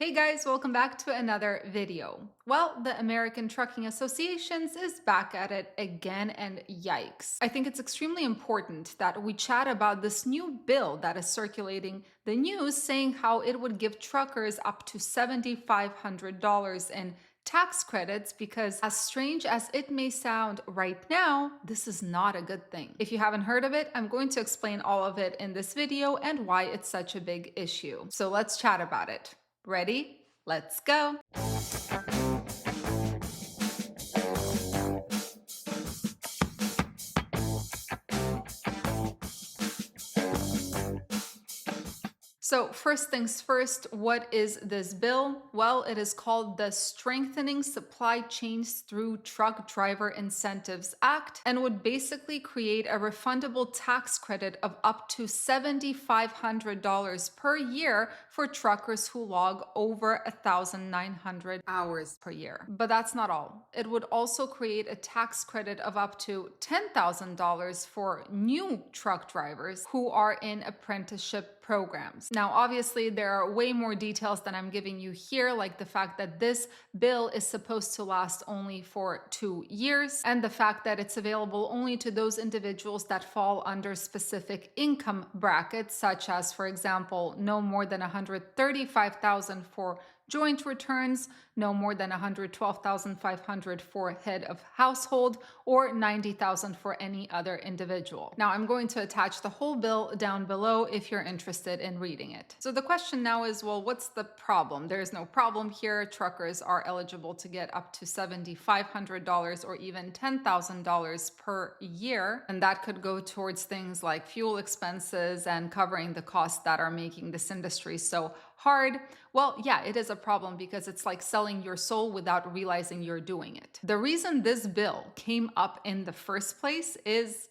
Hey guys, welcome back to another video. Well, the American Trucking Associations is back at it again, and yikes. I think it's extremely important that we chat about this new bill that is circulating the news saying how it would give truckers up to $7,500 in tax credits because, as strange as it may sound right now, this is not a good thing. If you haven't heard of it, I'm going to explain all of it in this video and why it's such a big issue. So let's chat about it. Ready? Let's go! So first things first, what is this bill? Well, it is called the Strengthening Supply Chains Through Truck Driver Incentives Act and would basically create a refundable tax credit of up to $7,500 per year for truckers who log over 1,900 hours per year. But that's not all. It would also create a tax credit of up to $10,000 for new truck drivers who are in apprenticeship programs. Now, obviously, there are way more details than I'm giving you here, like the fact that this bill is supposed to last only for 2 years, and the fact that it's available only to those individuals that fall under specific income brackets, such as, for example, no more than $135,000 for joint returns, no more than $112,500 for head of household, or $90,000 for any other individual. Now, I'm going to attach the whole bill down below if you're interested in reading it. So the question now is, well, what's the problem? There is no problem here. Truckers are eligible to get up to $7,500 or even $10,000 per year, and that could go towards things like fuel expenses and covering the costs that are making this industry so hard. Well, yeah, it is a problem because it's like selling your soul without realizing you're doing it. The reason this bill came up in the first place is,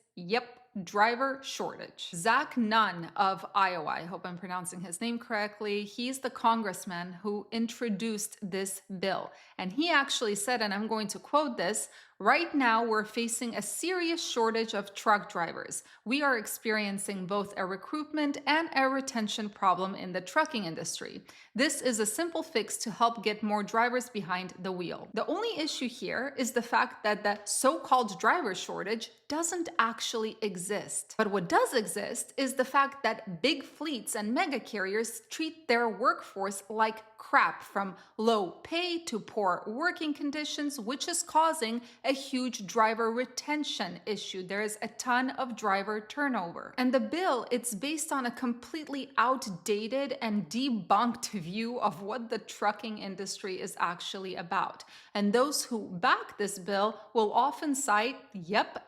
driver shortage. Zach Nunn of Iowa, I hope I'm pronouncing his name correctly, he's the congressman who introduced this bill. And he actually said, and I'm going to quote this, "Right now, we're facing a serious shortage of truck drivers. We are experiencing both a recruitment and a retention problem in the trucking industry. This is a simple fix to help get more drivers behind the wheel." The only issue here is the fact that the so-called driver shortage doesn't actually exist. But what does exist is the fact that big fleets and mega carriers treat their workforce like crap, from low pay to poor working conditions, which is causing a huge driver retention issue. There is a ton of driver turnover. And the bill, it's based on a completely outdated and debunked view of what the trucking industry is actually about. And those who back this bill will often cite,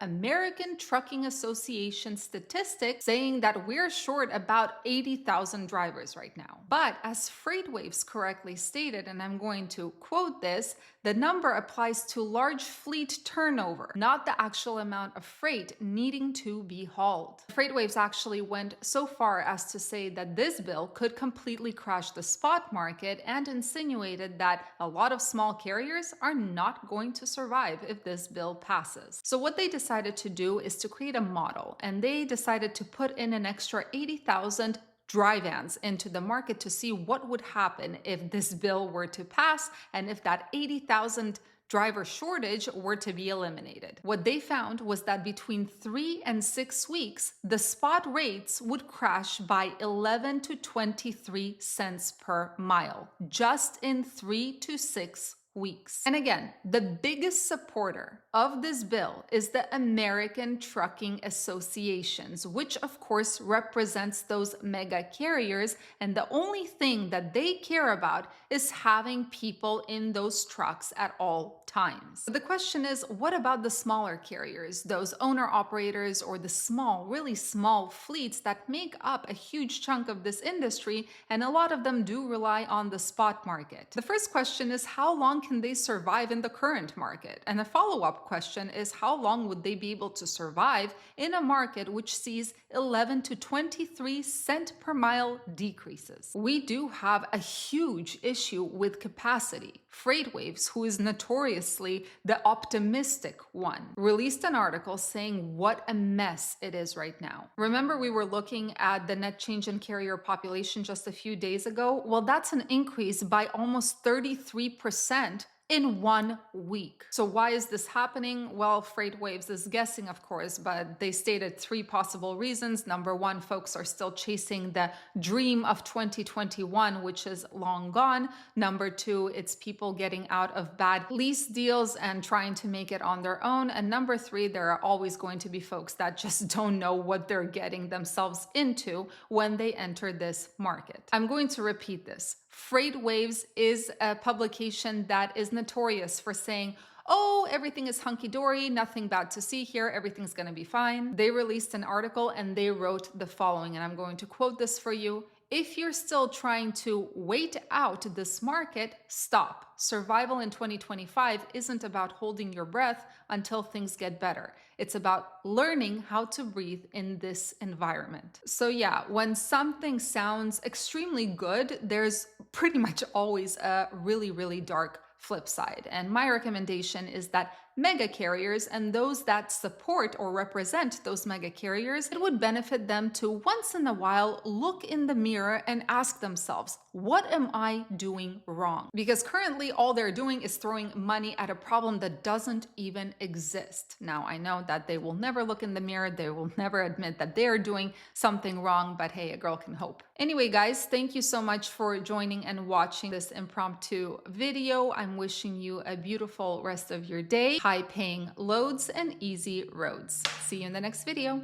American Trucking Association statistics saying that we're short about 80,000 drivers right now. But as FreightWaves correctly stated, and I'm going to quote this, the number applies to large fleet turnover, not the actual amount of freight needing to be hauled. FreightWaves actually went so far as to say that this bill could completely crash the spot market and insinuated that a lot of small carriers are not going to survive if this bill passes. So what they decided to do is to create a model, and they decided to put in an extra 80,000 dry vans into the market to see what would happen if this bill were to pass and if that 80,000 driver shortage were to be eliminated. What they found was that between 3 and 6 weeks, the spot rates would crash by 11 to 23 cents per mile, just in 3 to 6 weeks. And again, the biggest supporter of this bill is the American Trucking Associations, which of course represents those mega carriers, and the only thing that they care about is having people in those trucks at all times. But the question is, what about the smaller carriers, those owner-operators or the small, really small fleets that make up a huge chunk of this industry, and a lot of them do rely on the spot market? The first question is, how long can they survive in the current market? And the follow-up question is, how long would they be able to survive in a market which sees 11 to 23 cent per mile decreases? We do have a huge issue with capacity. FreightWaves, who is notoriously the optimistic one, released an article saying what a mess it is right now. Remember, we were looking at the net change in carrier population just a few days ago? Well, that's an increase by almost 33% in 1 week. So why is this happening? Well, FreightWaves is guessing, of course, but they stated 3 possible reasons. Number 1, folks are still chasing the dream of 2021, which is long gone. Number 2, it's people getting out of bad lease deals and trying to make it on their own. And number 3, there are always going to be folks that just don't know what they're getting themselves into when they enter this market. I'm going to repeat this. FreightWaves is a publication that is notorious for saying, oh, everything is hunky-dory, nothing bad to see here, everything's gonna be fine. They released an article and they wrote the following, and I'm going to quote this for you. If you're still trying to wait out this market, stop. Survival in 2025 isn't about holding your breath until things get better. It's about learning how to breathe in this environment. So yeah, when something sounds extremely good, there's pretty much always a really, really dark flip side. And my recommendation is that mega carriers and those that support or represent those mega carriers, it would benefit them to once in a while look in the mirror and ask themselves, what am I doing wrong? Because currently all they're doing is throwing money at a problem that doesn't even exist. Now, I know that they will never look in the mirror, they will never admit that they're doing something wrong, but hey, a girl can hope. Anyway, guys, thank you so much for joining and watching this impromptu video. I'm wishing you a beautiful rest of your day, high-paying loads and easy roads. See you in the next video.